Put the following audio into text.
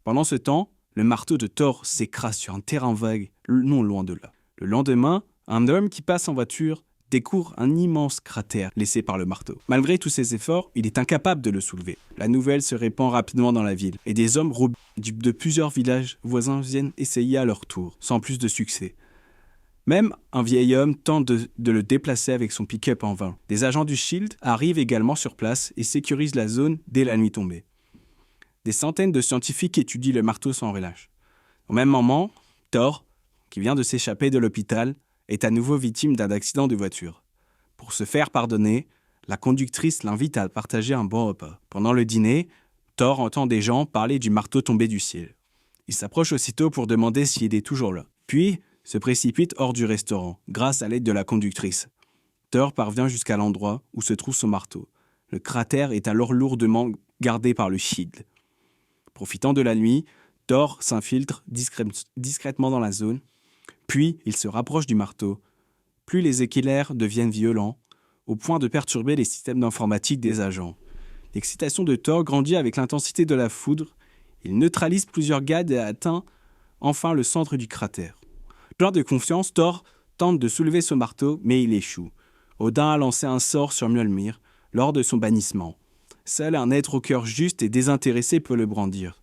Pendant ce temps, le marteau de Thor s'écrase sur un terrain vague, non loin de là. Le lendemain, un homme qui passe en voiture découvre un immense cratère laissé par le marteau. Malgré tous ses efforts, il est incapable de le soulever. La nouvelle se répand rapidement dans la ville et des hommes de plusieurs villages voisins viennent essayer à leur tour, sans plus de succès. Même un vieil homme tente de le déplacer avec son pick-up en vain. Des agents du SHIELD arrivent également sur place et sécurisent la zone dès la nuit tombée. Des centaines de scientifiques étudient le marteau sans relâche. Au même moment, Thor, qui vient de s'échapper de l'hôpital, est à nouveau victime d'un accident de voiture. Pour se faire pardonner, la conductrice l'invite à partager un bon repas. Pendant le dîner, Thor entend des gens parler du marteau tombé du ciel. Il s'approche aussitôt pour demander s'il est toujours là. Puis, se précipite hors du restaurant, grâce à l'aide de la conductrice. Thor parvient jusqu'à l'endroit où se trouve son marteau. Le cratère est alors lourdement gardé par le SHIELD. Profitant de la nuit, Thor s'infiltre discrètement dans la zone, puis il se rapproche du marteau. Plus les éclairs deviennent violents, au point de perturber les systèmes d'informatique des agents. L'excitation de Thor grandit avec l'intensité de la foudre. Il neutralise plusieurs gardes et atteint enfin le centre du cratère. Plein de confiance, Thor tente de soulever ce marteau, mais il échoue. Odin a lancé un sort sur Mjolnir lors de son bannissement. Seul un être au cœur juste et désintéressé peut le brandir.